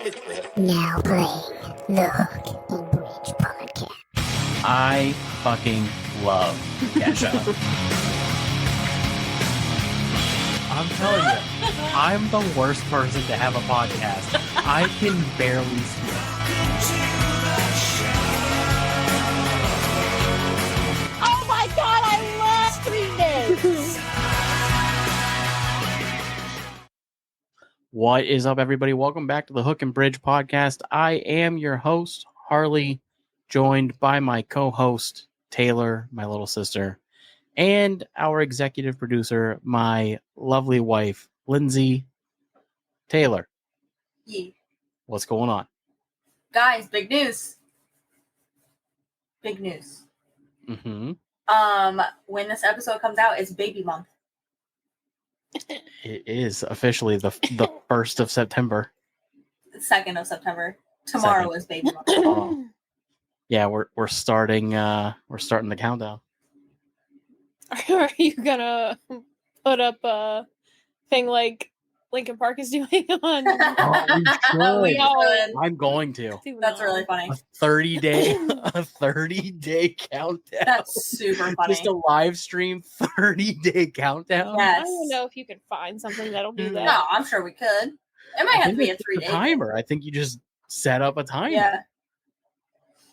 Now playing the Hook and Bridge podcast. I fucking love that show. I'm telling you, I'm the worst person to have a podcast. I can barely speak. Oh my god, I love streaming! What is up, everybody? Welcome back to the Hook and Bridge podcast. I am your host, Harley, joined by my co-host, Taylor, my little sister, and our executive producer, my lovely wife, Lindsay. Taylor, Yeah. what's going on? Guys, big news. Big news. Mm-hmm. When this episode comes out, it's baby month. It is officially the 1st of September. 2nd of September. Tomorrow Second. is baby month. Oh. Yeah, we're starting the countdown. Are you gonna put up a thing like Linkin Park is doing on? We should. I'm going to. That's really funny. A 30-day countdown. That's super funny. Just a live stream 30-day countdown. Yes. I don't know if you can find something that'll do that. No, I'm sure we could. It might I have to think be a it's 3-day timer. I think you just set up a timer. Yeah,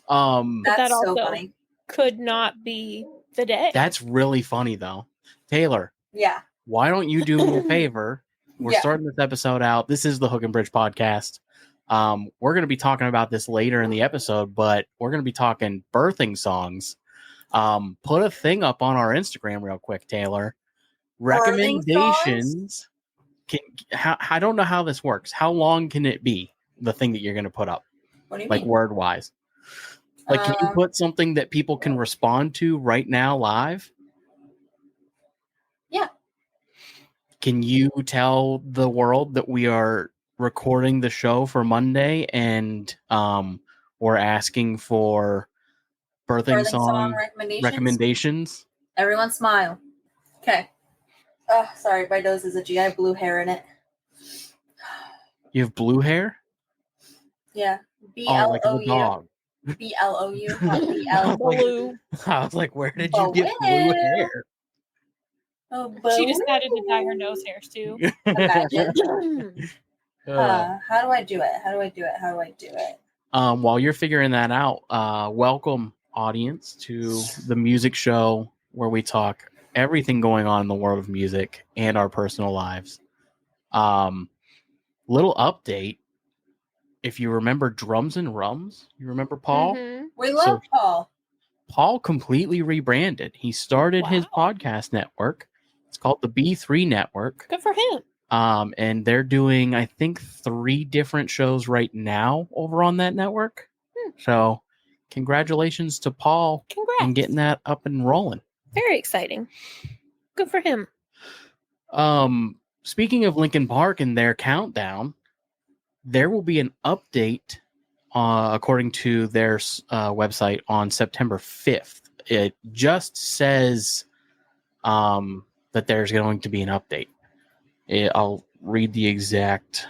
But that's that so also funny. could not be the day. That's really funny though. Taylor, Yeah. why don't you do me a favor? We're Yeah. starting this episode out. This is the Hook and Bridge podcast. We're going to be talking about this later in the episode, but we're going to be talking birthing songs. Put a thing up on our Instagram real quick, Taylor. Recommendations. I don't know how this works. How long can it be? The thing that you're going to put up, What do you like mean? word wise. Like, can you put something that people can respond to right now live? Yeah. Can you tell the world that we are recording the show for Monday and we're asking for birthing song recommendations? Everyone smile. Okay. Oh, sorry, my nose is itchy. I have blue hair in it. You have blue hair? Yeah. Oh, like a B-L-O-U. dog. B-L-O-U. Not B-L. Blue. I was like, where did you get blue hair? Oh, She decided to dye her nose hairs too. Imagine. Uh, How do I do it? While you're figuring that out, welcome audience to the music show where we talk everything going on in the world of music and our personal lives. Little update. If you remember Drums and Rums, you remember Paul? Mhm. We love Paul. Paul completely rebranded. He started his podcast network. It's called the B3 Network. Good for him. And they're doing, I think, 3 different shows right now over on that network. So congratulations to Paul Congrats. and getting that up and rolling. Very exciting. Good for him. Speaking of Linkin Park and their countdown, there will be an update, according to their website, on September 5th. It just says that there's going to be an update. I'll read the exact.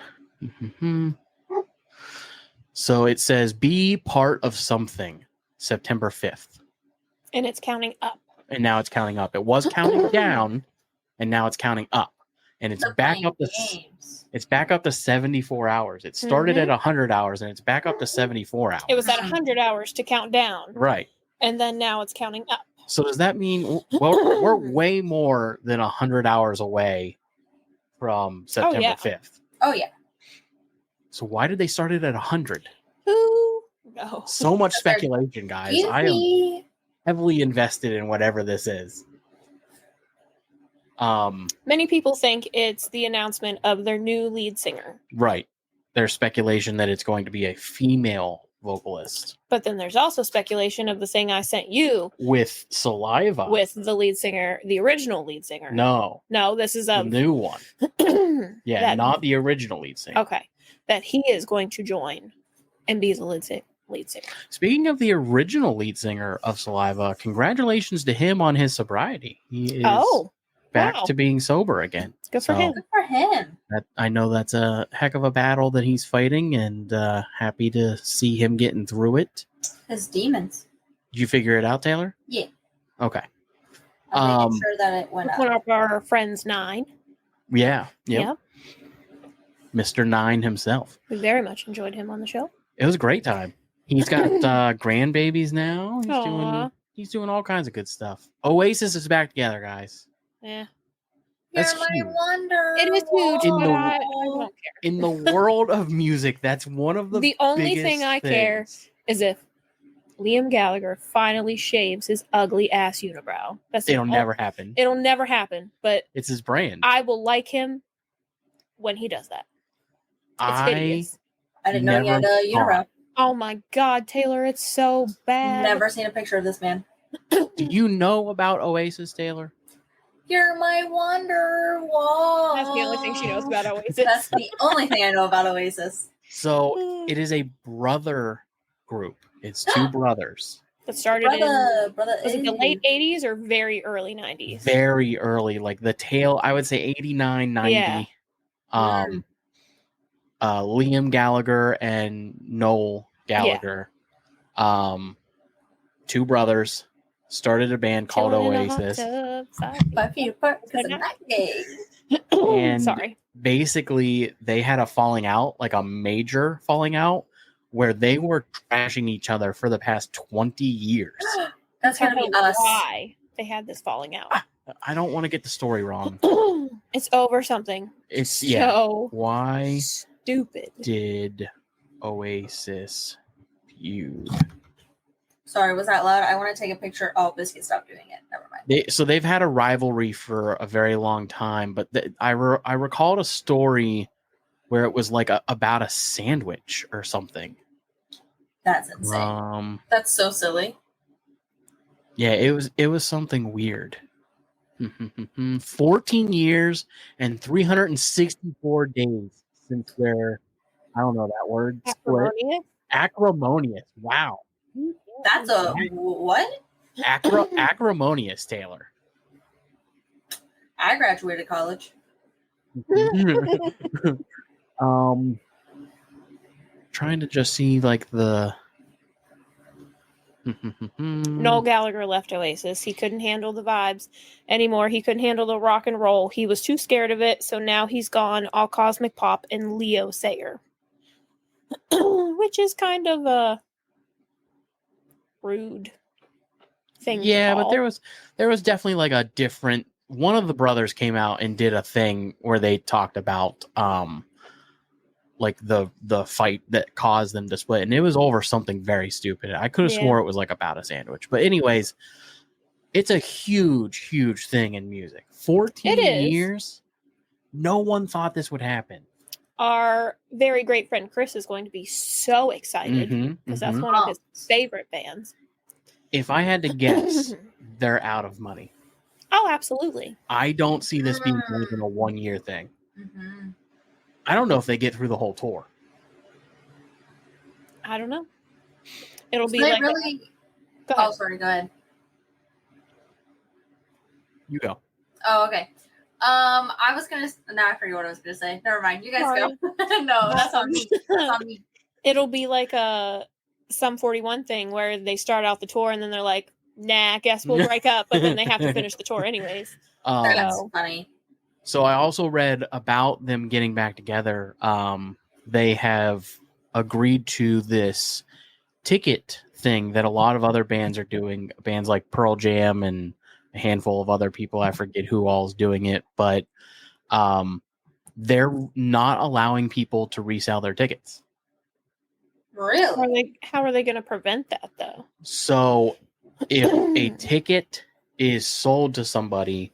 So it says, be part of something, September 5th. And it's counting up. And now it's counting up. It was counting down, and now it's counting up. And it's They're back playing up to games. it's back up to 74 hours. It started at 100 hours, and it's back up to 74 hours. It was at 100 hours to count down. Right. And then now it's counting up. So does that mean we're way more than 100 hours away from September yeah. 5th? Oh, yeah. So why did they start it at 100? Who knows? So much Because they're speculation, guys. I am Easy. heavily invested in whatever this is. Many people think it's the announcement of their new lead singer. Right. There's speculation that it's going to be a female vocalist But then there's also speculation of the thing I sent you with saliva. with the lead singer, the original lead singer. No, No, this is the a new one. Yeah, that- not the original lead singer. Okay. That he is going to join and be the lead singer. Speaking of the original lead singer of Saliva, congratulations to him on his sobriety. He is back Wow. to being sober again. Good for him. Good for him. I know that's a heck of a battle that he's fighting, and happy to see him getting through it. His demons. Did you figure it out, Taylor? Yeah. Okay. I'm making sure that it went One up. of our friends, 9. Yeah. Yep. Yeah. Mr. 9 himself. We very much enjoyed him on the show. It was a great time. He's got grandbabies now. Aw. He's doing all kinds of good stuff. Oasis is back together, guys. Yeah. That's You're my huge. wonder. It is huge, In but the- I don't care. In the world of music, that's one of the The only biggest thing I care things. is if Liam Gallagher finally shaves his ugly ass unibrow. It'll never happen. It'll never happen, but It's his brand. I will like him when he does that. It's hideous. I didn't know he had never a unibrow. Oh my god, Taylor, it's so bad. Never seen a picture of this man. Do you know about Oasis, Taylor? You're my wonderwall. That's the only thing she knows about Oasis. That's the only thing I know about Oasis. So it is a brother group. It's two brothers. That started in Brother, was it the late 80s or very early 90s? Very early, like the tail, I would say 89, 90. Yeah. Liam Gallagher and Noel Gallagher. Two brothers started a band called Chilling in a hot Oasis. tub, Five feet apart because of that gay. And Sorry. basically they had a falling out, like a major falling out, where they were trashing each other for the past 20 years. That's gonna I be don't know us. why they had this falling out. I don't want to get the story wrong. It's over something. It's So Why stupid. did Oasis feud? Sorry, was that loud? I want to take a picture. Oh, Biscuit stopped doing it. Never mind. They've had a rivalry for a very long time, but I recalled a story where it was like about a sandwich or something. That's insane. That's so silly. Yeah, it was something weird. 14 years and 364 days since their, I don't know that word, split. Acrimonious. Wow. That's a what? Acrimonious, Taylor. I graduated college. Trying to just see like the Noel Gallagher left Oasis. He couldn't handle the vibes anymore. He couldn't handle the rock and roll. He was too scared of it. So now he's gone all cosmic pop and Leo Sayer, which is kind of a rude thing. Yeah, to but call. there was definitely like a different. One of the brothers came out and did a thing where they talked about like the fight that caused them to split, and it was over something very stupid. I could have swore it was like about a sandwich, but anyways, it's a huge thing in music. 14 years, no one thought this would happen. Our very great friend Chris is going to be so excited because that's one of his favorite bands. If I had to guess, they're out of money. Oh, absolutely. I don't see this being more than a 1-year thing. Mm-hmm. I don't know if they get through the whole tour. I don't know. It'll be They like really. Go ahead. Oh, sorry. Go ahead. You go. Oh, okay. I was gonna. No, I forget what I was gonna say. Never mind. You guys go. No, that's on me. That's on me. It'll be like a Sum 41 thing where they start out the tour and then they're like, nah, guess we'll break up, but then they have to finish the tour anyways. That's So- funny. So I also read about them getting back together. They have agreed to this ticket thing that a lot of other bands are doing. Bands like Pearl Jam and a handful of other people. I forget who all's doing it, but they're not allowing people to resell their tickets. Really? How are they going to prevent that though? So if a ticket is sold to somebody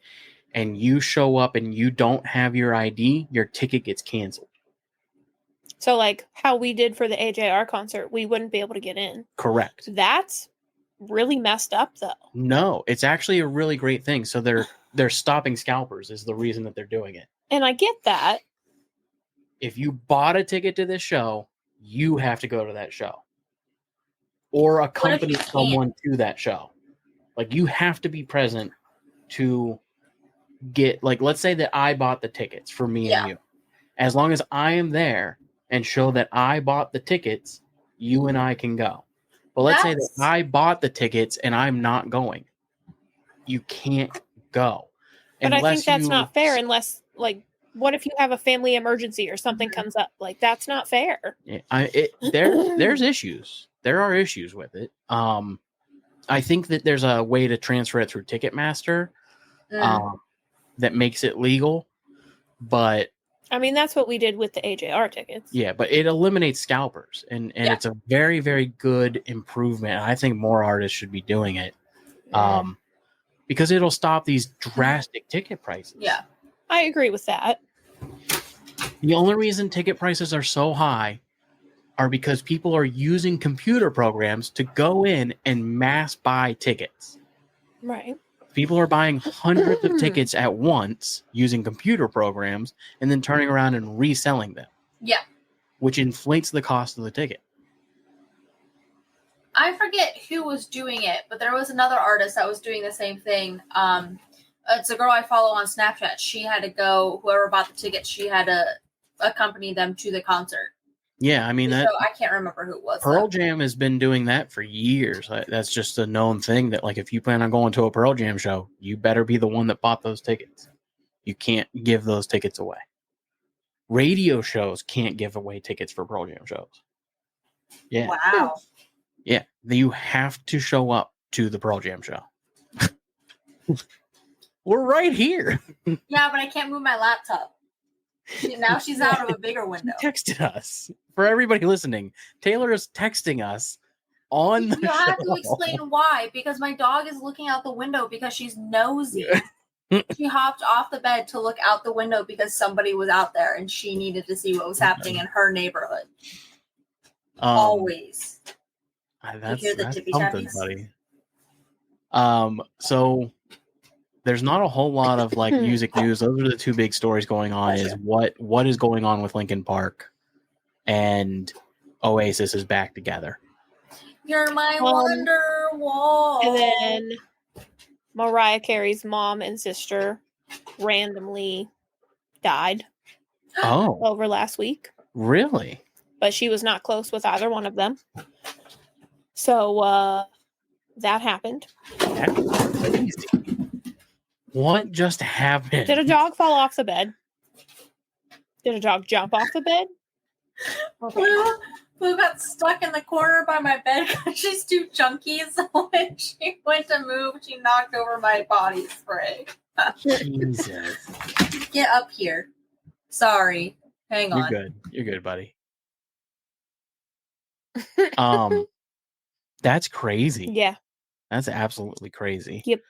and you show up and you don't have your ID, your ticket gets canceled. So like how we did for the AJR concert, we wouldn't be able to get in. Correct. That's really messed up though. No, it's actually a really great thing. So they're stopping scalpers is the reason that they're doing it. And I get that. If you bought a ticket to this show, you have to go to that show. Or accompany you can't? someone to that show. Like you have to be present to get, like, let's say that I bought the tickets for me and you. As long as I am there and show that I bought the tickets, you and I can go. But let's say that I bought the tickets and I'm not going. You can't go. But I think that's not fair unless, like, what if you have a family emergency or something comes up? Like, that's not fair. Yeah, there's issues. There are issues with it. I think that there's a way to transfer it through Ticketmaster that makes it legal. But I mean, that's what we did with the AJR tickets. Yeah, but it eliminates scalpers, and it's a very, very good improvement. I think more artists should be doing it, because it'll stop these drastic ticket prices. Yeah, I agree with that. The only reason ticket prices are so high are because people are using computer programs to go in and mass buy tickets. Right. People are buying hundreds of tickets at once using computer programs and then turning around and reselling them. Yeah. Which inflates the cost of the ticket. I forget who was doing it, but there was another artist that was doing the same thing. It's a girl I follow on Snapchat. She had to go, whoever bought the ticket, she had to accompany them to the concert. Yeah, I mean, so I can't remember who it was. Pearl Jam has been doing that for years. That's just a known thing that, like, if you plan on going to a Pearl Jam show, you better be the one that bought those tickets. You can't give those tickets away. Radio shows can't give away tickets for Pearl Jam shows. Yeah. Wow. Yeah, you have to show up to the Pearl Jam show. We're right here. Yeah, but I can't move my laptop. Now she's out of a bigger window. She texted us. For everybody listening, Taylor is texting us on the show. You have to explain why, because my dog is looking out the window because she's nosy. She hopped off the bed to look out the window because somebody was out there and she needed to see what was happening in her neighborhood. Always. That's you hear the tippy something, tappies? buddy. So there's not a whole lot of, like, music news. Those are the two big stories going on. Is what is going on with Linkin Park, and Oasis is back together. You're my Wonderwall. And then Mariah Carey's mom and sister randomly died. Over last week. Really? But she was not close with either one of them. So that happened. That's crazy. What just happened? Did a dog fall off the bed? Did a dog jump off the bed? Okay. Blue got stuck in the corner by my bed because she's too chunky. So when she went to move, she knocked over my body spray. Jesus. Get up here. Sorry. Hang on. You're good. You're good, buddy. That's crazy. Yeah. That's absolutely crazy. Yep.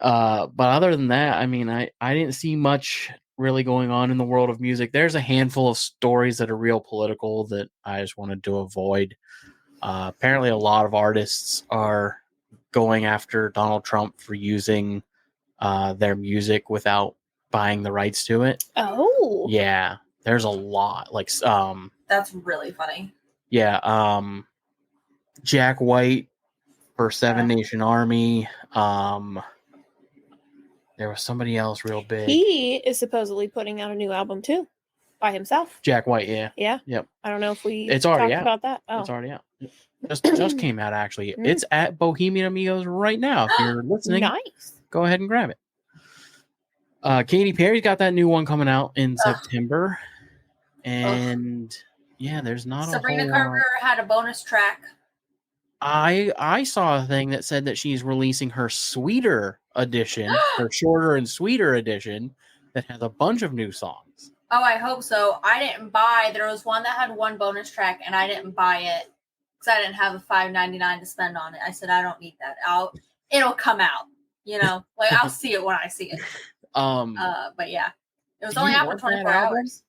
But other than that, I mean, I didn't see much really going on in the world of music. There's a handful of stories that are real political that I just wanted to avoid. Apparently, a lot of artists are going after Donald Trump for using their music without buying the rights to it. Oh. Yeah, there's a lot. Like, that's really funny. Yeah, Jack White for Seven Nation Army. There was somebody else real big. He is supposedly putting out a new album too, by himself. Jack White, yeah. Yeah. Yep. I don't know if we it's already talked out. about that. Oh. It's already out. Just came out, actually. It's at Bohemian Amigos right now. If you're listening, nice. Go ahead and grab it. Katy Perry's got that new one coming out in September. And yeah, there's not Sabrina a whole Carpenter had a bonus track. I saw a thing that said that she's releasing her sweeter edition, her shorter and sweeter edition that has a bunch of new songs. Oh, I hope so. I didn't buy. There was one that had one bonus track, and I didn't buy it because I didn't have a $5.99 to spend on it. I said I don't need that. It'll come out. You know, like I'll see it when I see it. But yeah, it was only out for 24 hours.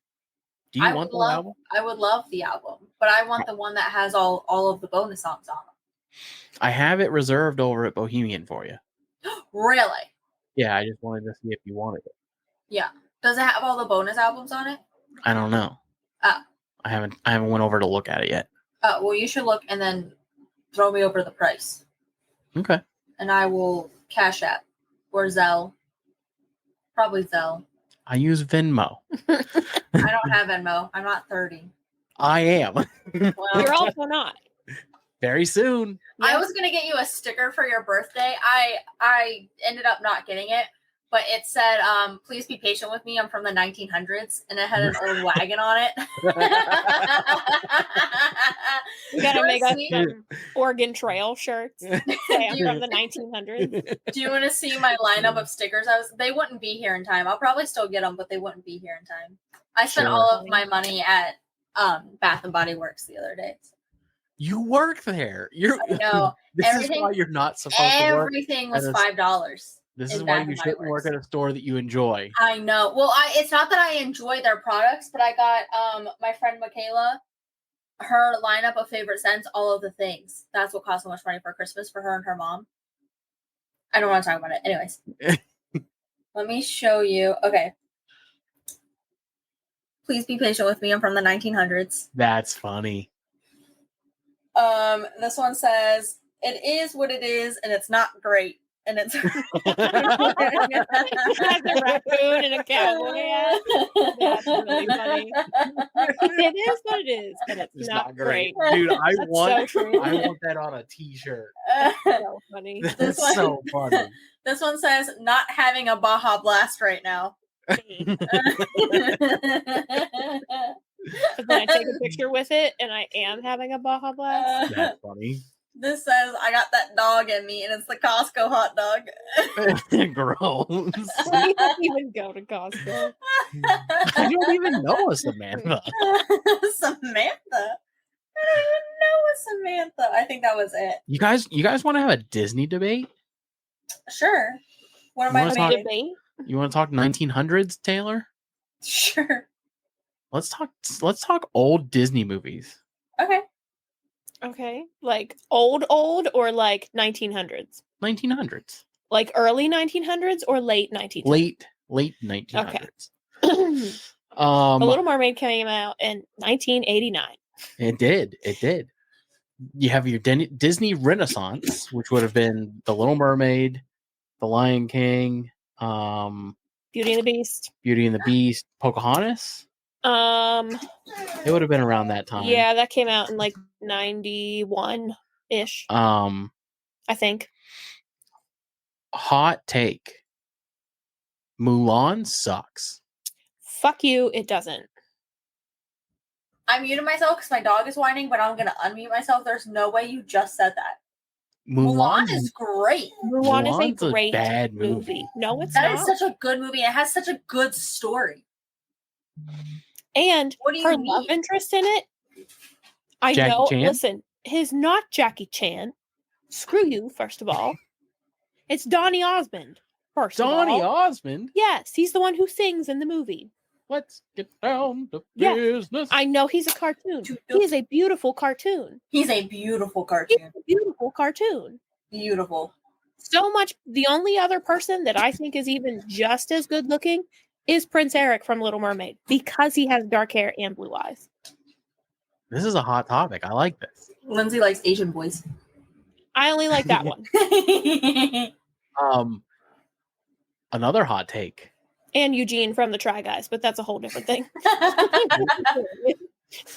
Do you want the album? I would love the album, but I want the one that has all of the bonus songs on it. I have it reserved over at Bohemian for you. Really? Yeah, I just wanted to see if you wanted it. Yeah. Does it have all the bonus albums on it? I don't know. Oh. I haven't went over to look at it yet. Oh, well, you should look and then throw me over the price. Okay. And I will Cash App or Zelle Probably Zelle. I use Venmo. I don't have Venmo. I'm not 30. I am. Well, You're also not. Very soon. I was gonna get you a sticker for your birthday. I ended up not getting it, but it said, "Please be patient with me. I'm from the 1900s," and it had an old wagon on it. We gotta make us see, some Oregon Trail shirts. Say I'm from the 1900s. do you want to see my lineup of stickers? They wouldn't be here in time. I'll probably still get them, but they wouldn't be here in time. I spent Sure. all of my money at Bath and Body Works the other day. You work there. I know. This is why you're not supposed to work. Everything was at a- $5. This in is why Bath you and Body shouldn't work Works. at a store that you enjoy. I know. Well, it's not that I enjoy their products, but I got my friend Michaela, her lineup of favorite scents, all of the things. That's what cost so much money for Christmas for her and her mom. I don't want to talk about it. Anyways. Let me show you. Okay. Please be patient with me. I'm from the 1900s. That's funny. This one says, "It is what it is, and it's not great." And it's Has a raccoon and a cowboy hat. That's really funny. It is what it is, and it's not great. Dude, I That's want so true. I want that on a t-shirt. So funny. That's so funny. This one says, "Not having a Baja Blast right now." But then I take a picture with it, and I am having a Baja Blast. That's funny. This says, "I got that dog in me," and it's the Costco hot dog. Gross. You don't even go to Costco. You don't even know a Samantha. Samantha. I don't even know a Samantha. I think that was it. You guys want to have a Disney debate? Sure. What am You I wanna talk- debating? Debate? You want to talk 1900s, Taylor? Sure. Let's talk old Disney movies. Okay. Okay. Like old or like 1900s? 1900s. Like early 1900s or late 1900s? Late 1900s. The Little Mermaid came out in 1989. It did. You have your Disney Renaissance, which would have been The Little Mermaid, The Lion King, Beauty and the Beast. Beauty and the Beast, Pocahontas. It would have been around that time. Yeah, that came out in like 91-ish, I think. Hot take. Mulan sucks. Fuck you, it doesn't. I muted myself because my dog is whining, but I'm going to unmute myself. There's no way you just said that. Mulan is great. Mulan is Mulan's a great bad movie. No, it's That not. is such a good movie. It has such a good story. And What do you her mean? love interest in it, I Jackie know. Chan? Listen, his not Jackie Chan. Screw you, first of all. It's Donny Osmond. Donny Osmond? Yes, he's the one who sings in the movie. Let's get down to Yeah. business. I know he's a cartoon. He is a beautiful cartoon. He's a beautiful He's cartoon. a beautiful cartoon. Beautiful. So much. The only other person that I think is even just as good looking is Prince Eric from Little Mermaid because he has dark hair and blue eyes. This is a hot topic. I like this. Lindsay likes Asian boys. I only like that one. Another hot take. And Eugene from the Try Guys, but that's a whole different thing.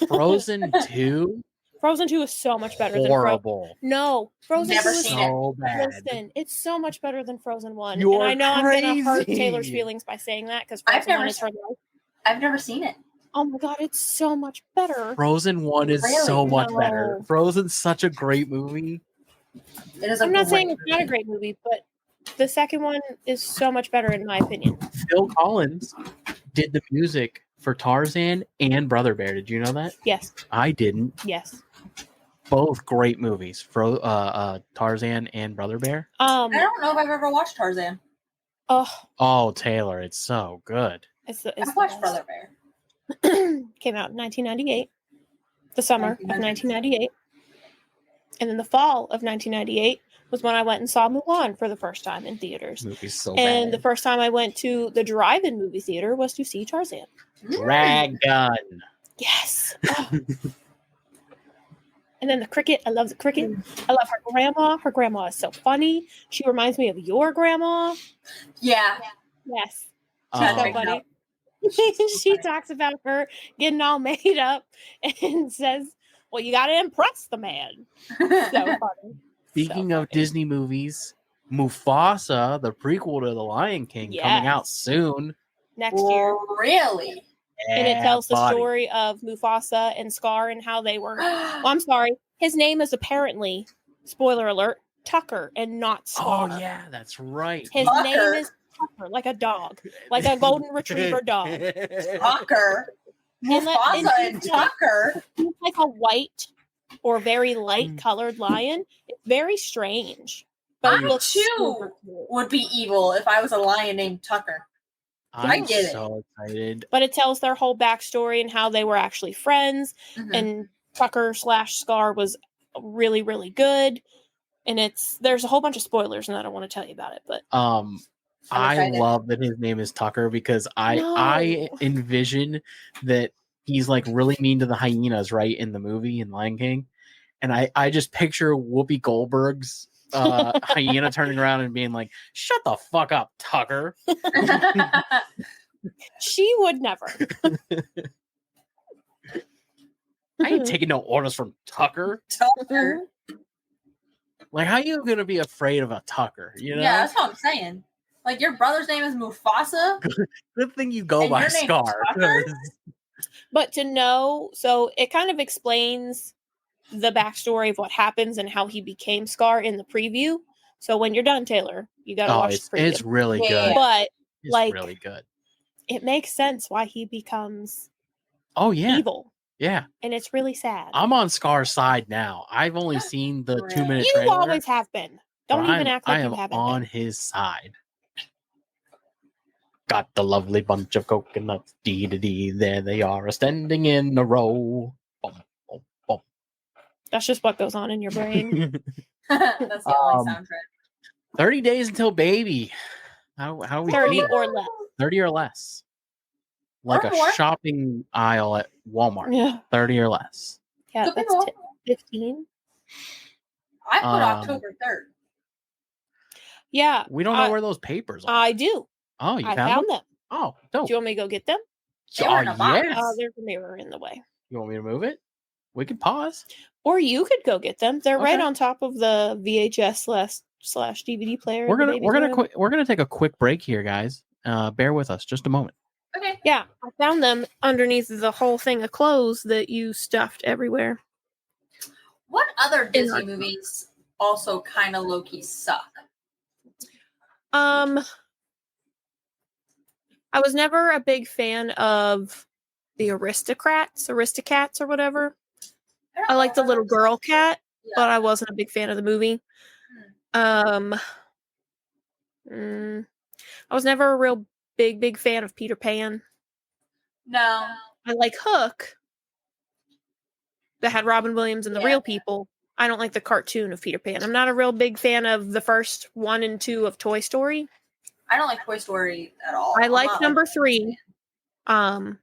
Frozen 2? Frozen 2 is so much better than Horrible. No, Frozen Never 2 is seen it. So bad. Listen, it's so much better than Frozen 1. You're and I know I'm going to hurt crazy. Taylor's feelings by saying that because I've Frozen never 1 is her life. I've never seen it. Oh my god, it's so much better. Frozen 1 is so Really? much No. better. Frozen's such a great movie. It is a I'm not saying great it's not a great movie, but the second one is so much better in my opinion. Phil Collins did the music for Tarzan and Brother Bear. Did you know that? Yes, I didn't. yes. Both great movies. Tarzan and Brother Bear. I don't know if I've ever watched Tarzan. Oh, Oh, Taylor, it's so good. it's the I've watched best. Brother Bear. Came out in 1998, the summer of 1998. And then the fall of 1998 was when I went and saw Mulan for the first time in theaters. This movie's so And the bad. first time I went to the drive-in movie theater was to see Tarzan. Dragon. Yes. Oh. And then the cricket. I love the cricket. I love her grandma. Her grandma is so funny. She reminds me of your grandma. Yeah. Yes. That so cracked funny. up. She talks about her getting all made up and says, "Well, you got to impress the man." So funny. Speaking So of funny. Disney movies, Mufasa, the prequel to The Lion King, coming out Yes. soon. Next year. Really? And it Yeah, tells the buddy. story of Mufasa and Scar and how they were. Well, I'm sorry. His name is apparently, spoiler alert, Tucker and not Scar. Oh yeah, that's right. His Tucker? name is Tucker, like a dog, like a golden retriever dog. Tucker. And Mufasa and he's Tucker. He's like a white or very Hmm. light colored lion. It's very strange, but I it looks too super cute. would be evil if I was a lion named Tucker. I'm get it. so excited. But it tells their whole backstory and how they were actually friends. Mhm. And Tucker/Scar was really, really good. And there's a whole bunch of spoilers, and I don't want to tell you about it. But I'm I excited. love that his name is Tucker because I No. envision that he's like really mean to the hyenas, right, in the movie in Lion King, and I just picture Whoopi Goldberg's hyena turning around and being like, "Shut the fuck up, Tucker." she would never. I ain't taking no orders from Tucker. Tucker. Like, how you gonna be afraid of a Tucker? You know? Yeah, that's what I'm saying. Like, your brother's name is Mufasa? Good thing you go And by your name's Scar. Tucker? 'Cause- But to know, so it kind of explains the backstory of what happens and how he became Scar in the preview. So when you're done, Taylor, you got to Oh, watch the preview. it's really Yeah. good. But It's like- really good. it makes sense why he becomes Oh yeah, evil, yeah. and it's really sad. I'm on Scar's side now. I've only seen the Really? 2-minute You trailer. always have been. Don't but even act like I you am haven't on been. his side. Got the lovely bunch of coconuts. Dee dee dee. There they are, standing in a row. Bum, bum, bum. That's just what goes on in your brain. That's the only Um, soundtrack. 30 days until baby. How are we 30 feeling? or less. 30 or less. Like Or a more. shopping aisle at Walmart. Yeah. 30 or less. Yeah, Could be that's more. 15. I put um, October 3rd. Yeah, We don't know where those papers are. I do. Oh, you I found found them? them. Oh, Do dope. you want me to go get them? They were in a box. yes. There's a mirror in the way. You want me to move it? We can pause. Or you could go get them. They're right Okay. on top of the VHS slash DVD player. We're in the gonna baby's room. we're gonna take a quick break here, guys. Bear with us just a moment. Okay. Yeah, I found them underneath the whole thing of clothes that you stuffed everywhere. What other Disney In- movies also kind of low-key suck? I was never a big fan of the Aristocats or whatever. don't I like the know. little girl cat, Yeah. but I wasn't a big fan of the movie. I was never a real big fan of Peter Pan. No. I like Hook, that had Robin Williams and the Yeah. real people. I don't like the cartoon of Peter Pan. I'm not a real big fan of the first 1 and 2 of Toy Story. I don't like Toy Story at all. I I'm like not number 3. Trying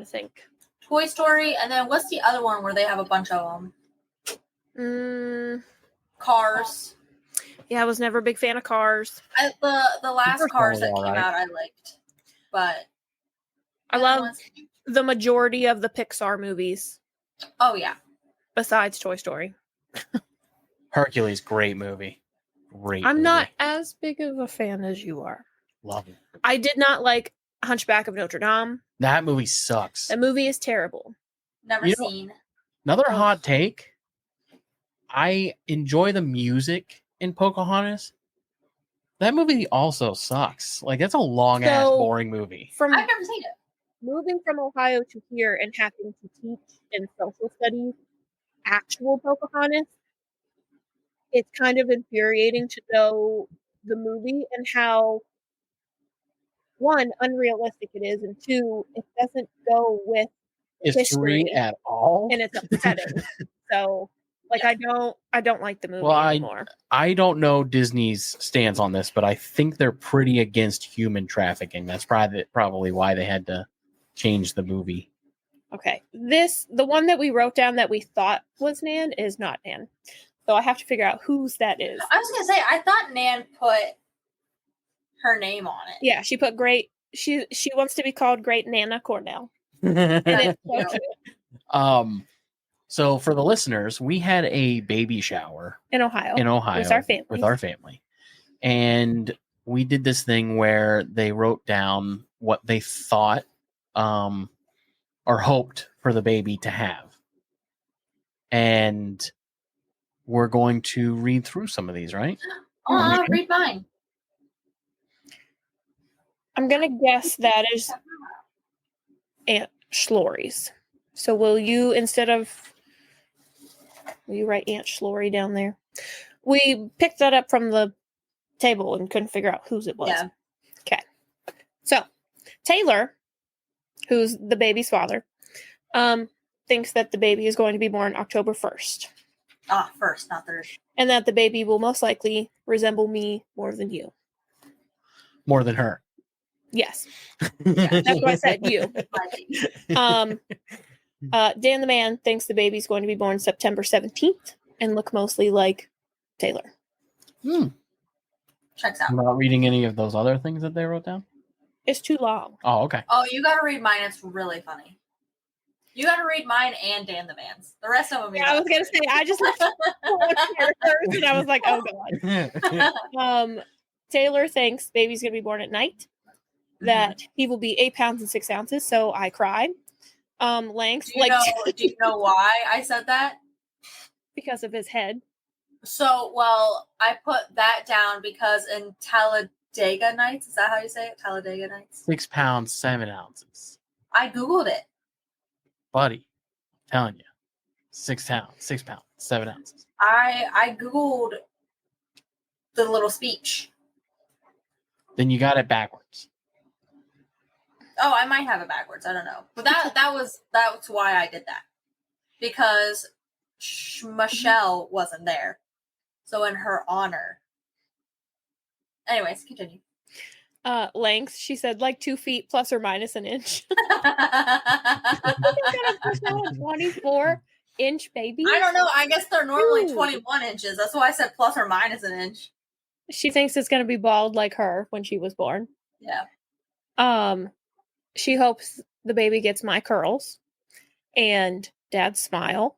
to think. Toy Story, and then what's the other one where they have a bunch of them? Cars. Yeah, I was never a big fan of Cars. The last first Cars one that was came alright. out, I liked, but I the love other ones- the majority of the Pixar movies Oh yeah, besides Toy Story. Hercules, great movie. Great. I'm movie. not as big of a fan as you are. Love it. I did not like Hunchback of Notre Dame. That movie sucks. That movie is terrible. never You know- seen. Another Oh. hot take. I enjoy the music in Pocahontas. That movie also sucks. Like, that's a long ass So- boring movie. From I've never seen it. moving from Ohio to here and having to teach in social studies actual Pocahontas, it's kind of infuriating to know the movie and how, 1, unrealistic it is, and 2, it doesn't go with History history. at all. and it's upsetting. So, like, I don't like the movie Well, anymore. I don't know Disney's stance on this, but I think they're pretty against human trafficking. That's probably why they had to change the movie. Okay, the one that we wrote down that we thought was Nan is not Nan. So I have to figure out whose that is. I was gonna say I thought Nan put her name on it. Yeah, she put Great She wants to be called Great Nana Cornell. And it's so cute. So for the listeners, we had a baby shower In Ohio. with our family. And we did this thing where they wrote down what they thought or hoped for the baby to have. And we're going to read through some of these, right? Oh, read mine. I'm going to guess that is Aunt Schlory's. So will you write Aunt Schlory down there? We picked that up from the table and couldn't figure out whose it was. Yeah. Okay. So Taylor, who's the baby's father, thinks that the baby is going to be born October 1st. Ah, first, not third. And that the baby will most likely resemble me more than you. More than her. Yes. That's what I said, you. Dan the man thinks the baby's going to be born September 17th and look mostly like Taylor. Checks out. I'm not reading any of those other things that they wrote down. It's too long. Oh, okay. Oh, you got to read mine. It's really funny. You got to read mine and Dan the man's. The rest of them. Yeah, I was gonna say I just left one first, and I was like, oh god. Taylor thinks baby's gonna be born at night. That he will be 8 pounds and 6 ounces. So I cried. Length. Do you know why I said that? Because of his head. So, well, I put that down because in Talladega Nights, is that how you say it? Talladega Nights? 6 pounds, 7 ounces. I Googled it. Buddy, telling you. 6 pounds, 7 ounces. I Googled the little speech. Then you got it backwards. Oh, I might have it backwards. I don't know. But that's why I did that. Because Michelle wasn't there. So in her honor. Anyways, continue. Length, she said like 2 feet plus or minus an inch. 24-inch baby. I don't know. I guess they're normally 21 inches. That's why I said plus or minus an inch. She thinks it's going to be bald like her when she was born. Yeah. She hopes the baby gets my curls and Dad's smile.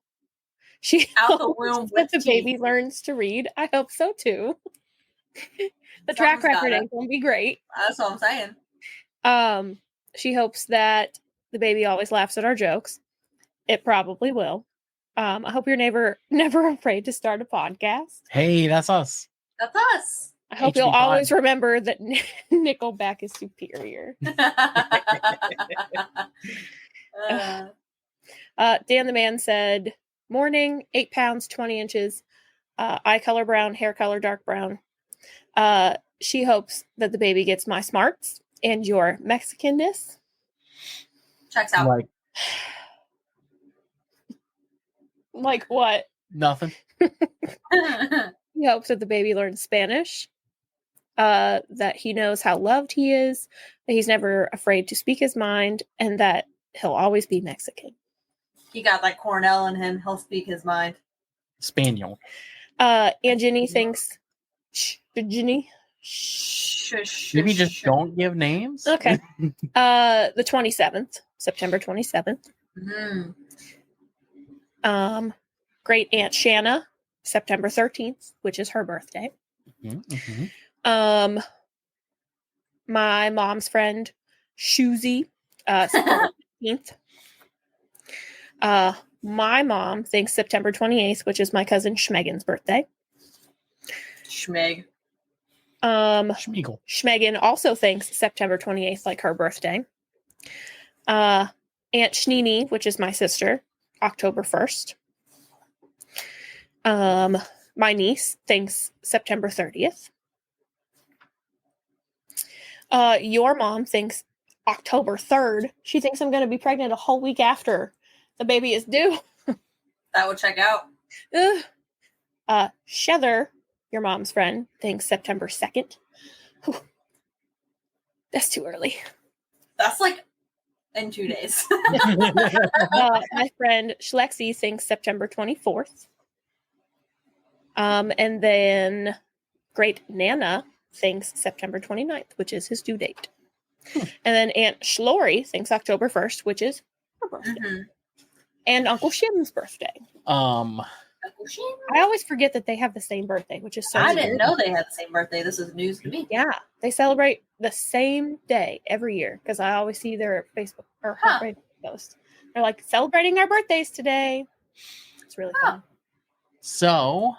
She Out the womb that the baby learns to read. I hope so too. The track record ain't gonna be great. That's what I'm saying. She hopes that the baby always laughs at our jokes. It probably will. I hope you're never afraid to start a podcast. Hey, that's us. That's us. I hope you'll always remember that Nickelback is superior. Dan the man said, morning, 8 pounds, 20 inches, eye color brown, hair color dark brown. She hopes that the baby gets my smarts and your Mexicanness. Checks out. Like what? Nothing. He hopes that the baby learns Spanish, that he knows how loved he is, that he's never afraid to speak his mind, and that he'll always be Mexican. He got like Cornell in him. He'll speak his mind. Spaniel. And Ginny thinks... Ginny? Maybe just don't give names. Okay. The 27th. September 27th. Mm-hmm. Great Aunt Shanna, September 13th, which is her birthday. Mm-hmm. My mom's friend, Shoozy, September 15th. My mom thinks September 28th, which is my cousin Schmegan's birthday. Schmeg. Schmeagol. Schmegan also thinks September 28th, like her birthday. Aunt Schneeney, which is my sister, October 1st. My niece thinks September 30th. Your mom thinks October 3rd. She thinks I'm going to be pregnant a whole week after the baby is due. That would check out. Shether, your mom's friend, thinks September 2nd. Whew. That's too early. That's like in 2 days. My friend Schlexi thinks September 24th. And then Great Nana thinks September 29th, which is his due date. And then Aunt Schlory thinks October 1st, which is her birthday. Mhm. And Uncle Shim's birthday. Uncle Shin? I always forget that they have the same birthday, which is so I weird. didn't know they had the same birthday. This is news to me. Yeah, they celebrate the same day every year because I always see their Facebook or her Huh. Facebook post. They're like celebrating our birthdays today. It's really fun. So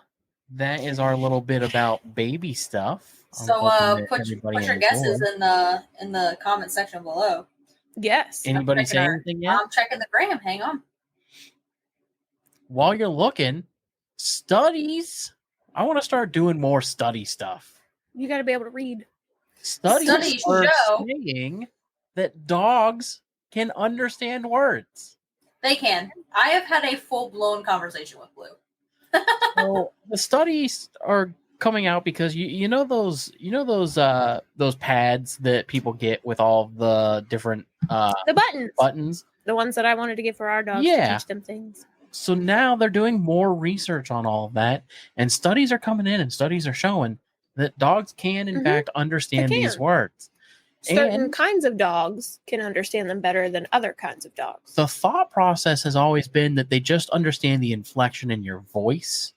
that is our little bit about baby stuff. I'm So hoping that put everybody your guesses enjoyed. in the comment section below. Yes. Anybody I'm say checking anything yet? I'm checking the gram. Hang on. While you're looking, studies. I want to start doing more study stuff. You got to be able to read. Studies Studies are show- saying that dogs can understand words. They can. I have had a full blown conversation with Blue. So the studies are coming out because you know those pads that people get with all the different The buttons. buttons. The ones that I wanted to get for our dogs Yeah. to teach them things. So now they're doing more research on all of that, and studies are coming in, and studies are showing that dogs can, in Mhm. fact, understand They these can. words. Certain And kinds of dogs can understand them better than other kinds of dogs. the thought process has always been that they just understand the inflection in your voice,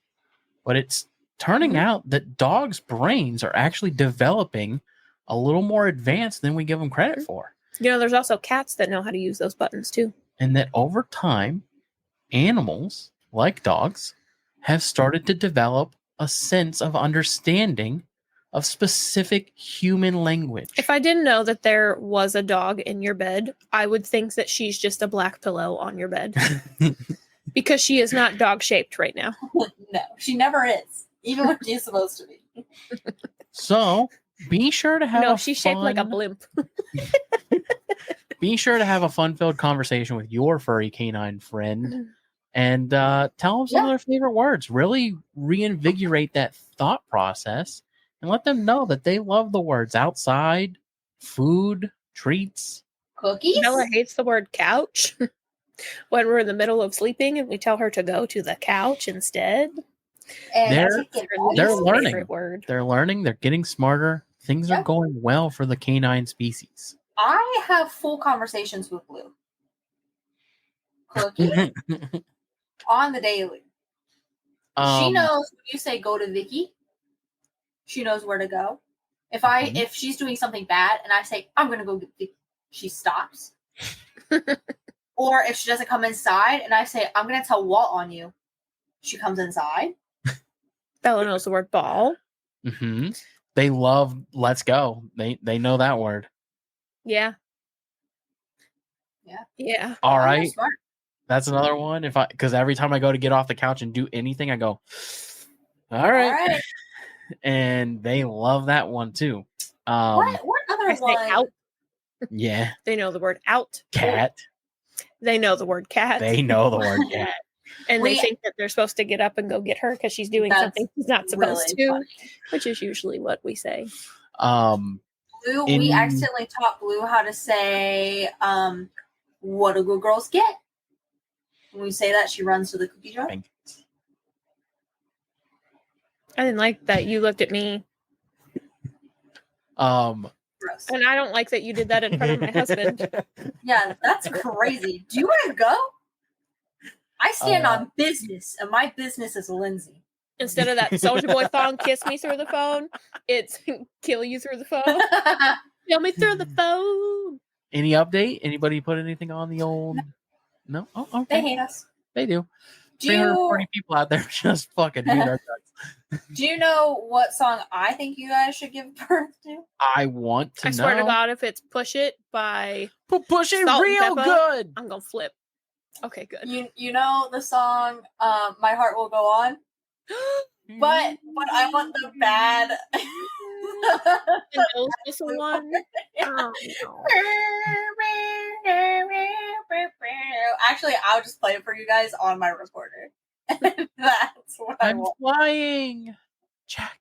but it's turning Mhm. out that dogs' brains are actually developing a little more advanced than we give them credit for. You know, there's also cats that know how to use those buttons too. And that over time, animals like dogs have started to develop a sense of understanding of specific human language. If I didn't know that there was a dog in your bed, I would think that she's just a black pillow on your bed because she is not dog shaped right now. No, she never is. Even when she's supposed to be. So be sure to have No, a she's shaped like a fun- blimp. Be sure to have a fun-filled conversation with your furry canine friend and tell them some of their favorite words. Really reinvigorate that thought process and let them know that they love the words outside, food, treats. Cookies? Bella hates the word couch when we're in the middle of sleeping and we tell her to go to the couch instead. And They're- chicken they're nuggets. learning. Favorite word. They're learning, they're getting smarter. Things are Yeah. going well for the canine species. I have full conversations with Blue. Cookie on the daily. She knows when you say go to Vicky, she knows where to go. If she's doing something bad and I say, I'm gonna go get Vicky, she stops. Or if she doesn't come inside and I say, I'm gonna tell Walt on you, she comes inside. Bella knows the word ball. Mm-hmm. They love let's go. They know that word. Yeah. Yeah. Yeah. All Oh, right. you're smart. That's another one. Because every time I go to get off the couch and do anything, I go, all All right. right. And they love that one too. What other I say one? out. Yeah. They know the word out. Cat. They know the word cat. They know the word cat. And they We- think that they're supposed to get up and go get her because she's doing That's something she's not supposed really to, funny. which is usually what we say. Blue, we In- accidentally taught Blue how to say, what do good girls get? When we say that, she runs to the cookie jar. I didn't like that you looked at me, Gross. and I don't like that you did that in front of my husband. Yeah, that's crazy. Do you want to go? I stand on business, and my business is Lindsay. Instead of that Soldier Boy song, "Kiss Me Through the Phone," it's "Kill You Through the Phone." Kill me through the phone. Any update? Anybody put anything on the old? No? Oh, They okay. hate us. They do. Do 340 you, people out there just fucking hate our guts. do you know what song I think you guys should give birth to? I want to I know. swear to God, if it's "Push It" by, But push it Salt and real Pepper. good. I'm gonna flip. Okay, good. You know the song "My Heart Will Go On," but I want the bad. The nose whistle one. Oh, no. Actually, I'll just play it for you guys on my recorder. That's what I I'm want. flying. Jack.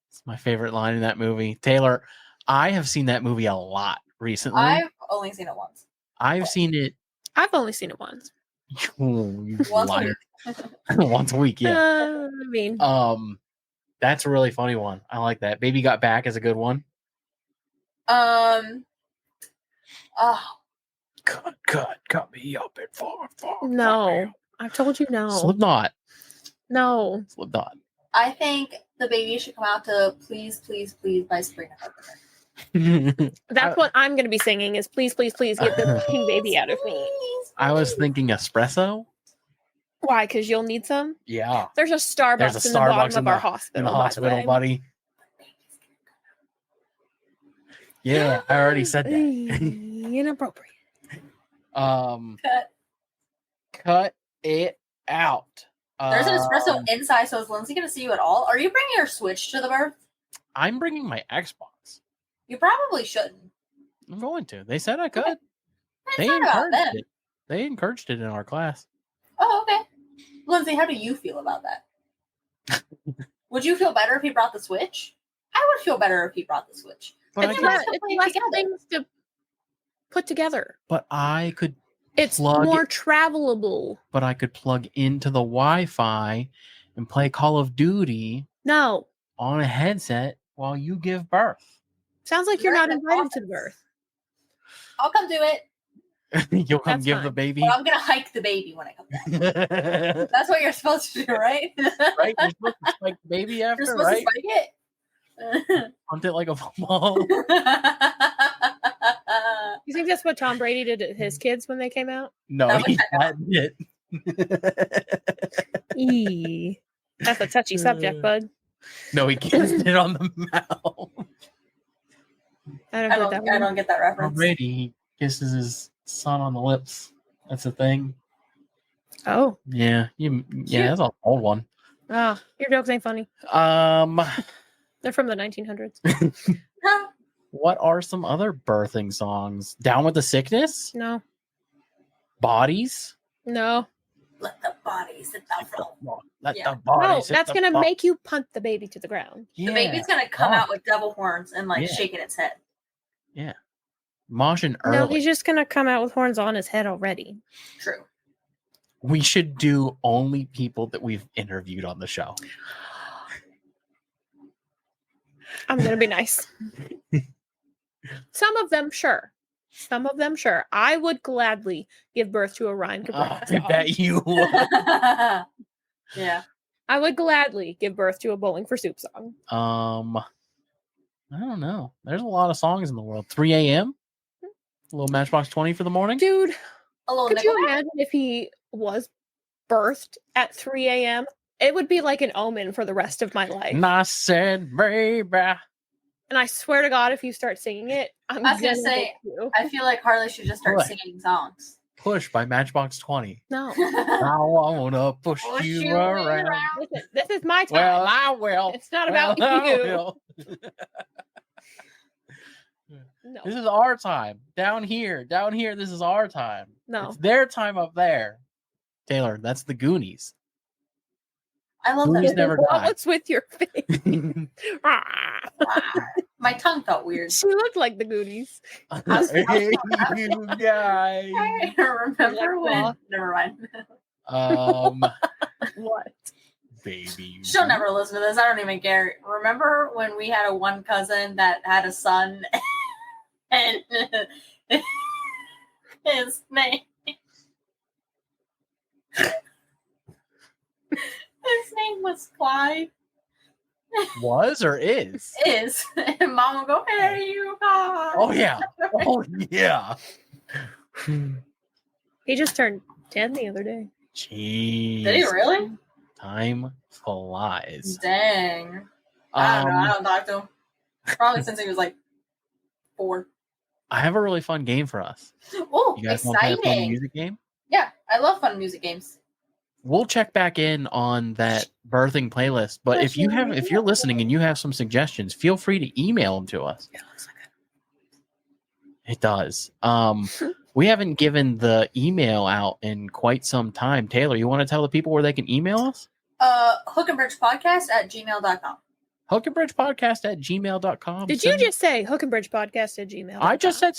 It's my favorite line in that movie. Taylor, I have seen that movie a lot recently. I've only seen it once. I've seen it. I've only seen it once. You Once a liar. Once a week, yeah. I mean, That's a really funny one. I like that. Baby Got Back is a good one. Oh, Cut me up at far. No. I've told you no. Slipknot. No. Slipknot. I think the baby should come out to Please, Please, Please by Sabrina Carpenter. That's what I'm going to be singing is please, please, please get this fucking baby out of me. Please, I was please. thinking espresso. Why? Because you'll need some? Yeah. There's a Starbucks in the bottom of our hospital. In the by the hospital, way. buddy. Yeah, I already said that. Inappropriate. Cut it out. There's an espresso inside, so is Lindsay going to see you at all? Are you bringing your Switch to the birth? I'm bringing my Xbox. You probably shouldn't. I'm going to. They said I could. Okay. They It's not about encouraged them. it. They encouraged it in our class. Oh, okay. Lindsay, how do you feel about that? Would you feel better if he brought the Switch? I would feel better if he brought the Switch. But I It's could, not- It's play less together. things to put together. but I could It's Plug more it. travelable. but I could plug into the Wi-Fi and play Call of Duty No. on a headset while you give birth. Sounds like you're You're not in the invited to the office. birth. I'll come do it, You'll come That's give fine. the baby. but I'm going to hike the baby when I come back. Right? That's what you're supposed to do, right? You're supposed to spike the baby You're after, supposed right? to spike it. Punt it like a football. You think that's what Tom Brady did to his kids when they came out? No, That he's would not it. Eee. That's a touchy subject, bud. No, he kissed it on the mouth. I don't I get that don't one. get that Tom reference. Brady, he kisses his son on the lips. That's a thing. Oh. Yeah, that's an old one. Ah, your jokes ain't funny. They're from the 1900s. Huh? What are some other birthing songs? Down with the Sickness? No. Bodies? No. Let the bodies hit the floor. Let Yeah. the bodies No, hit that's the going to floor. make you punt the baby to the ground. Yeah. The baby's going to come Oh. out with devil horns and like Yeah. shaking its head. Moshing early. No, he's just going to come out with horns on his head already. True. We should do only people that we've interviewed on the show. I'm going to be nice. Some of them, sure. Some of them, sure. I would gladly give birth to a Ryan Cabrera I song. bet you would. Yeah. I would gladly give birth to a Bowling for Soup song. I don't know. There's a lot of songs in the world. 3 a.m. A little Matchbox 20 for the morning. Dude, A little could you Nickelback? imagine if he was birthed at 3 a.m.? It would be like an omen for the rest of my life. And I said, baby. And I swear to God, if you start singing it, I'm I was gonna gonna say- hit you. I feel like Harley should just start What? singing songs. Push by Matchbox 20. No. I wanna push Push you you around. around. Listen, this is my time. Well, I will. It's not about Well, I you. will. No. This is our time. Down here. This is our time. No. It's their time up there. Taylor, that's the Goonies. I love Goonies that. never die. What's with your face? Ah. Wow. My tongue felt weird. She looked like the Goonies. Hey, you guys. I don't remember when. Like, Never mind. What? Baby. She'll never listen to this. I don't even care. Remember when we had a one cousin that had a son and his name was Clyde. Was or is? Is and mom will go, hey you guys. Oh yeah. Oh yeah. He just turned 10 the other day. Jeez. Did he really? Time flies. Dang. I don't know. I don't talk to him. Probably since he was like 4. I have a really fun game for us. Oh, You guys want to play a fun exciting. music game? Yeah, I love fun music games. We'll check back in on that birthing playlist. But if you're listening and you have some suggestions, feel free to email them to us. It does. We haven't given the email out in quite some time. Taylor, you want to tell the people where they can email us? hookandbridgepodcast@gmail.com. hookandbridgepodcast@gmail.com. Did you just say hookandbridgepodcast@gmail.com? I just said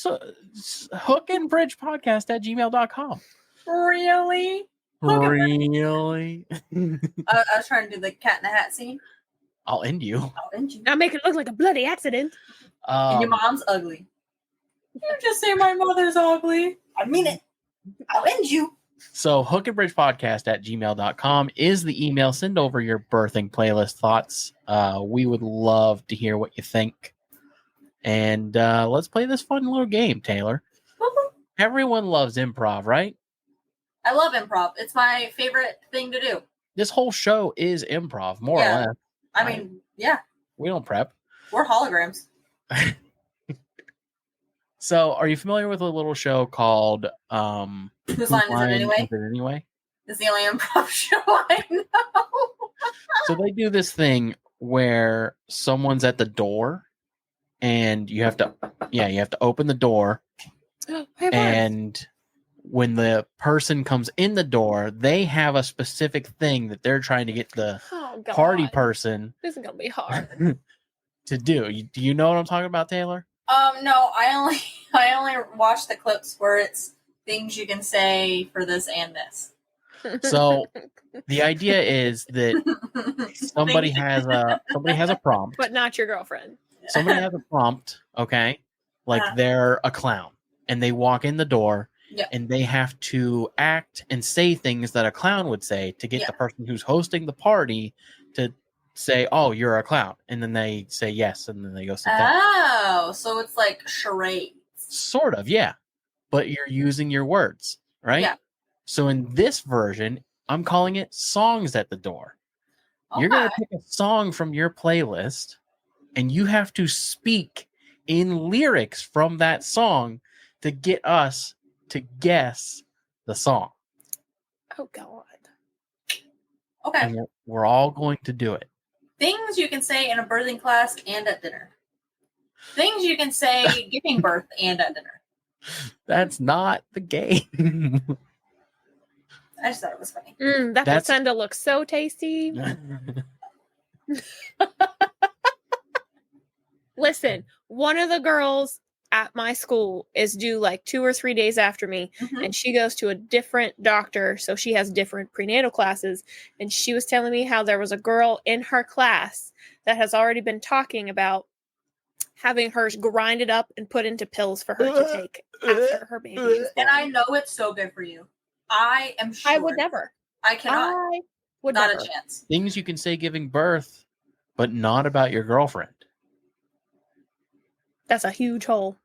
hookandbridgepodcast@gmail.com. Really? Really? I was trying to do the Cat in the Hat scene. I'll end you. I'll end you. Not make it look like a bloody accident. And your mom's ugly. You just say my mother's ugly. I mean it. I'll end you. So hookandbridgepodcast@gmail.com is the email. Send over your birthing playlist thoughts. We would love to hear what you think. And let's play this fun little game, Taylor. Everyone loves improv, right? I love improv. It's my favorite thing to do. This whole show is improv, more or less. I mean, yeah. We don't prep. We're holograms. So, are you familiar with a little show called Whose Line Is It Anyway? It's the only improv show I know. So they do this thing where someone's at the door and you have to open the door. And when the person comes in the door, they have a specific thing that they're trying to get the party person This is gonna be hard. to do. Do you know what I'm talking about, Taylor? No, I only watch the clips where it's things you can say for this and this. So the idea is that somebody has a prompt, But not your girlfriend. somebody has a prompt, okay? Like they're a clown and they walk in the door and they have to act and say things that a clown would say to get the person who's hosting the party to say, "Oh, you're a clown." And then they say yes and then they go sit down. Oh, so it's like charades. Sort of, yeah. But you're using your words, right? Yeah. So in this version, I'm calling it Songs at the Door. Okay. You're going to pick a song from your playlist and you have to speak in lyrics from that song to get us to guess the song. Oh God. Okay. And we're all going to do it. Things you can say in a birthing class and at dinner. Things you can say giving birth and at dinner. That's not the game. I just thought it was funny. That placenta looks so tasty. Listen, one of the girls at my school is due like 2 or 3 days after me, and she goes to a different doctor, so she has different prenatal classes. And she was telling me how there was a girl in her class that has already been talking about having hers grinded up and put into pills for her to take after her baby is born. And I know it's so good for you. I am sure. I would never. I cannot. I would Not never. a chance. Things you can say giving birth, but not about your girlfriend. That's a huge hole.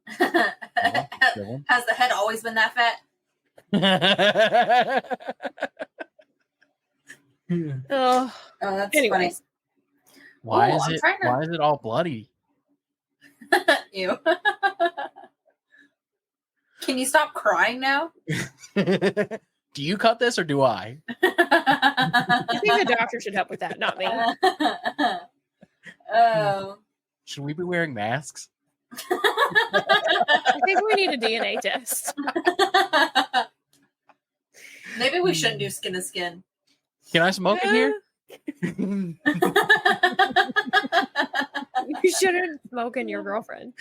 Has the head always been that fat? Oh, that's anyways. Why Ooh, is I'm it? trying to- Why is it all bloody? funny. Ew. Can you stop crying now? Do you cut this or do I? I think the doctor should help with that, not me. Oh. Should we be wearing masks? I think we need a DNA test. Maybe we shouldn't do skin to skin. Can I smoke in here? You shouldn't smoke in your girlfriend.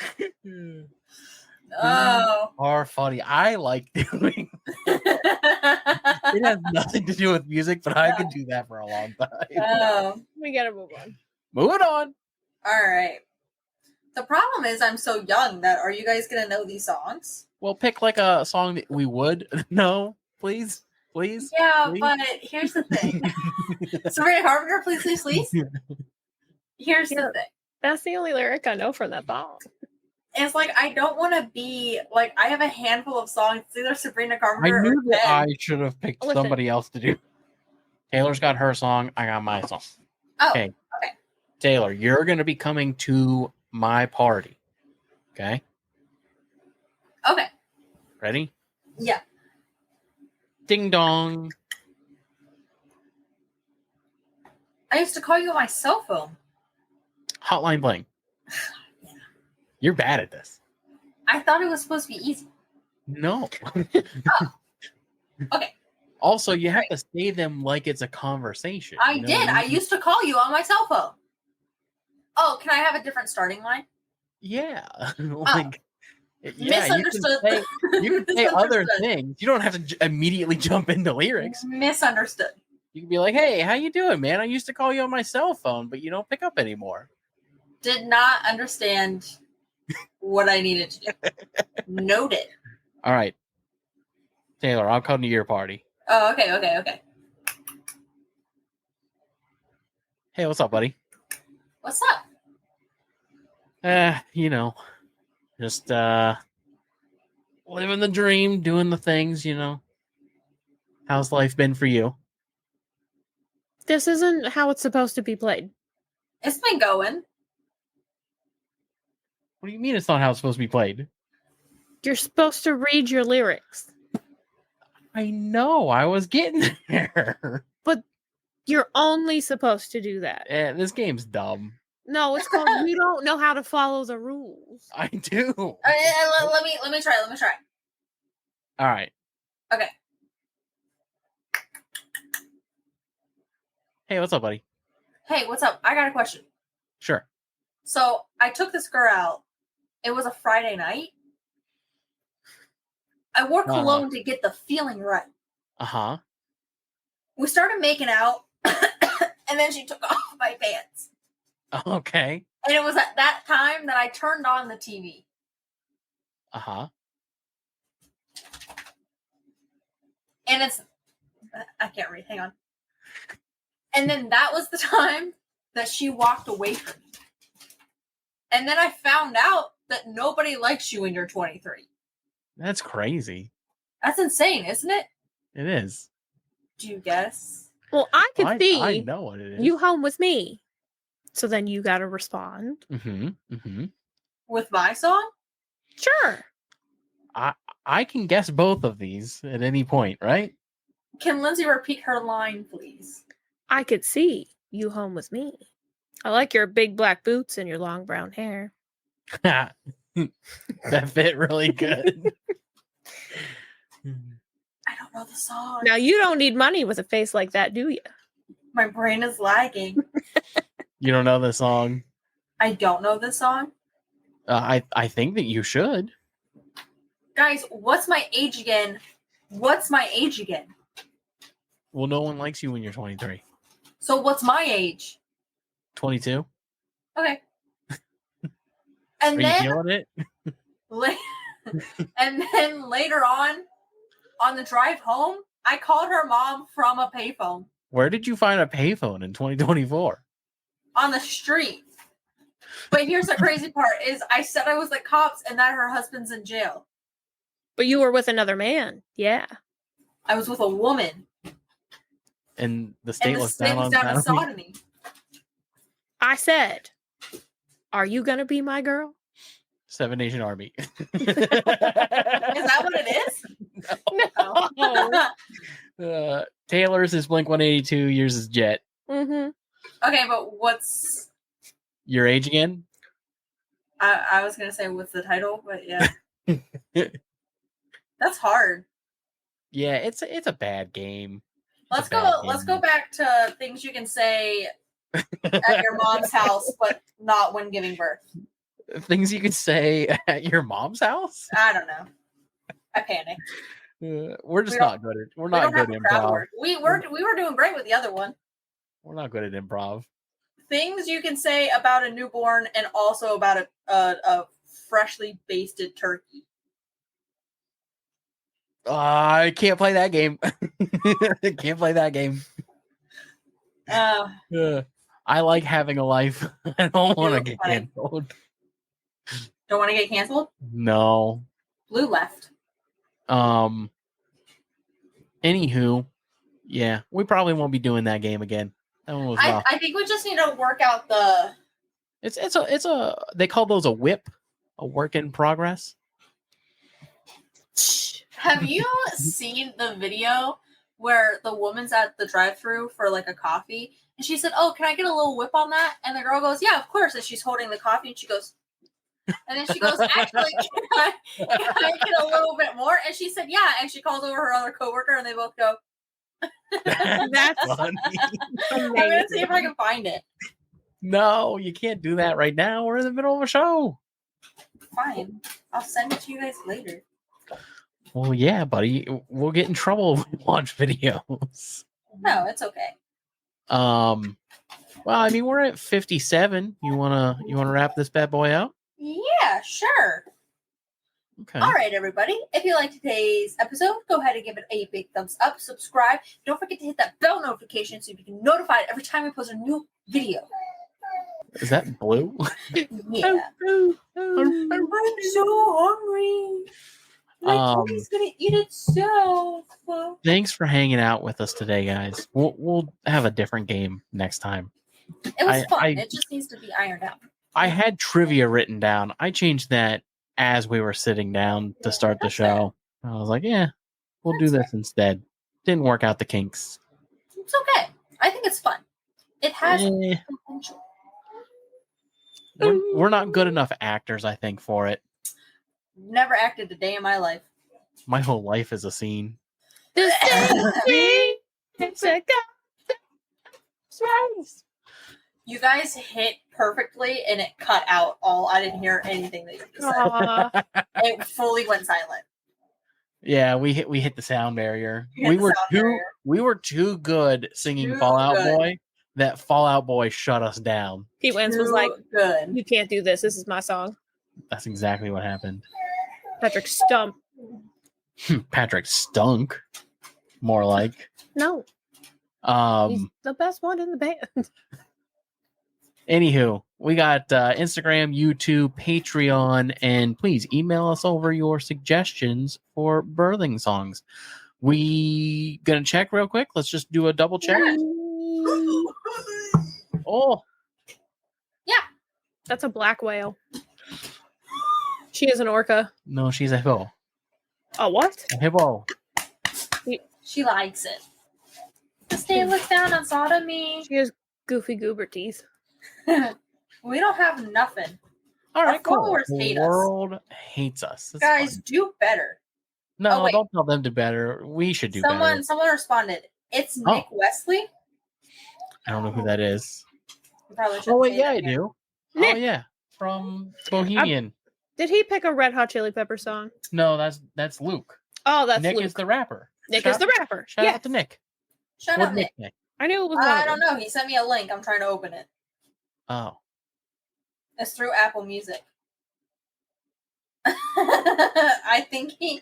Oh. Are funny. I like doing. It has nothing to do with music, but I could do that for a long time. Oh. We gotta move on. Moving on. All right. The problem is I'm so young that are you guys going to know these songs? Well, pick like a song that we would know, please. Please. Yeah, please. but here's the thing. Sabrina Carpenter, please, please, please. Here's the thing. That's the only lyric I know from that song. It's like I don't want to be like I have a handful of songs. It's either Sabrina I Carpenter knew or that Ben. I should have picked Listen. somebody else to do. Taylor's got her song. I got my song. Oh, Okay. Taylor, you're going to be coming to my party. Okay? okay. Ready? Yeah. Ding dong. I used to call you on my cell phone. Hotline bling. Yeah. You're bad at this. I thought it was supposed to be easy. No. Okay. Also, you have to say them like it's a conversation. I you know did. what I mean? used to call you on my cell phone. Oh, can I have a different starting line? Yeah. Like, Misunderstood. You can say other Misunderstood. things. You don't have to immediately jump into lyrics. Misunderstood. You can be like, "Hey, how you doing, man? I used to call you on my cell phone, but you don't pick up anymore." Did not understand what I needed to do. Noted. All right, Taylor, I'll come to your party. Oh, okay. Hey, what's up, buddy? What's up? You know, just living the dream, doing the things, you know. How's life been for you? This isn't how it's supposed to be played. It's been going. What do you mean it's not how it's supposed to be played? You're supposed to read your lyrics. I know, I was getting there. But you're only supposed to do that. This game's dumb. No, it's called you don't know how to follow the rules. I do. Let me try. All right. Okay. Hey, what's up, buddy? Hey, what's up? I got a question. Sure. So I took this girl out. It was a Friday night. I wore cologne to get the feeling right. Uh-huh. We started making out, and then she took off my pants. Okay. And it was at that time that I turned on the TV. Uh-huh. And I can't read. Hang on. And then that was the time that she walked away from me. And then I found out that nobody likes you when you're 23. That's crazy. That's insane, isn't it? It is. Do you guess? Well, I could see I know what it is. you home with me. So then you got to respond. With my song? Sure. I can guess both of these at any point, right? Can Lindsay repeat her line, please? I could see you home with me. I like your big black boots and your long brown hair. That fit really good. I don't know the song. Now, you don't need money with a face like that, do you? My brain is lagging. You don't know the song? I don't know this song. I think that you should. Guys, what's my age again? What's my age again? Well, no one likes you when you're 23. So what's my age? 22? Okay. And Are you then feeling it? and then later on the drive home, I called her mom from a payphone. Where did you find a payphone in 2024? On the street. But here's the crazy part is I said I was the cops and that her husband's in jail. But you were with another man. Yeah. I was with a woman. And the state And the was state was down to sodomy. I said, are you going to be my girl? 7 Nation Army. Is that what it is? No. Taylor's is Blink-182, yours is Jet. Mm-hmm. Okay, but what's Your age again? I was gonna say what's the title, but yeah. That's hard. Yeah, it's a bad game. Let's go back to things you can say at your mom's house, but not when giving birth. Things you could say at your mom's house? I don't know. I panicked. We're just not good at We don't have at a crowd improv. work. We were doing great with the other one. We're not good at improv. Things you can say about a newborn and also about a freshly basted turkey. I can't play that game. Can't play that game. I like having a life. I don't want to get canceled. Don't want to get canceled? No. Blue left. Anywho, yeah, we probably won't be doing that game again. That one was rough. I think we just need to work out the. It's a they call those a whip, a work in progress. Have you seen the video where the woman's at the drive-thru for like a coffee, and she said, "Oh, can I get a little whip on that?" And the girl goes, "Yeah, of course." And she's holding the coffee, and she goes, and then she goes, "Actually, can I get a little bit more?" And she said, "Yeah." And she calls over her other coworker, and they both go. That's funny. I'm gonna see if I can find it. No, you can't do that right now. We're in the middle of a show. Fine, I'll send it to you guys later. Well, yeah, buddy. We'll get in trouble if we watch videos. No, it's okay. Well, I mean, we're at 57. You wanna wrap this bad boy out? Yeah, sure. Okay. All right, everybody. If you liked today's episode, go ahead and give it a big thumbs up. Subscribe. Don't forget to hit that bell notification so you can be notified every time we post a new video. Is that Blue? Yeah. I'm so hungry. My tummy's gonna eat itself. Thanks for hanging out with us today, guys. We'll have a different game next time. It was fun. It just needs to be ironed out. I had trivia written down. I changed that as we were sitting down to start the show. I was like, yeah, we'll do this instead. Didn't work out the kinks. It's okay. I think it's fun. It has potential. We're not good enough actors, I think, for it. Never acted a day in my life. My whole life is a scene. The same it's a You guys hit perfectly and it cut out all. I didn't hear anything that you just said. It fully went silent. Yeah, we hit the sound barrier. We were too good singing Fallout Boy that Fallout Boy shut us down. Pete Wentz was like, good. You can't do this. This is my song. That's exactly what happened. Patrick Stump. Patrick stunk. More like. No. He's the best one in the band. Anywho, we got Instagram, YouTube, Patreon, and please email us over your suggestions for birthing songs. We gonna check real quick. Let's just do a double check. Oh, yeah, that's a black whale. She is an orca. No, she's a hippo. A what? A hippo. She likes it. Just stay look down on sodomy. She has goofy goober teeth. We don't have nothing. All right, cool. Followers hate the world hates us. It's guys, fine. do better. No, don't tell them to better. We should do better. Someone responded. It's Nick Wesley. I don't know who that is. Oh wait, yeah, I do. Nick. Oh yeah, from Bohemian. Did he pick a Red Hot Chili Pepper song? No, that's Luke. Oh, that's Nick Luke. is the rapper. Nick is the rapper. Shout out to Nick. Shout out Nick. I knew it was. I don't know. He sent me a link. I'm trying to open it. Oh. It's through Apple Music. I think he.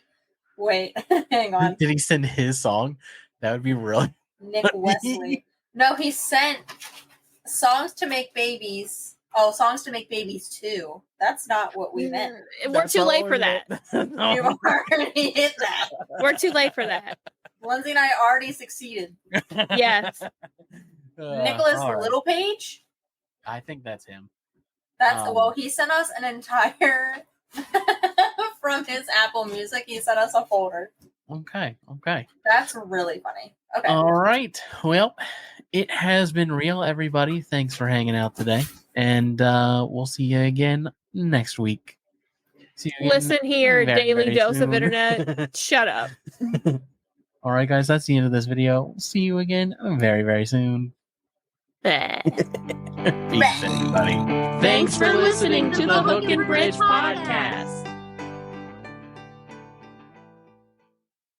Wait, hang on. Did he send his song? That would be really. Nick Wesley. No, he sent songs to make babies. Oh, songs to make babies too. That's not what we meant. We're too late for that. No. You already hit that. We're too late for that. Lindsay and I already succeeded. Yes. Nicholas Littlepage. I think that's him. That's well. He sent us an entire from his Apple Music. He sent us a folder. Okay. That's really funny. Okay. All right. Well, it has been real, everybody. Thanks for hanging out today, and we'll see you again next week. See you again Listen here, very, daily very dose soon. of internet. Shut up. All right, guys. That's the end of this video. See you again very, very soon. Peace, everybody. Thanks for listening to the Hook and Bridge podcast.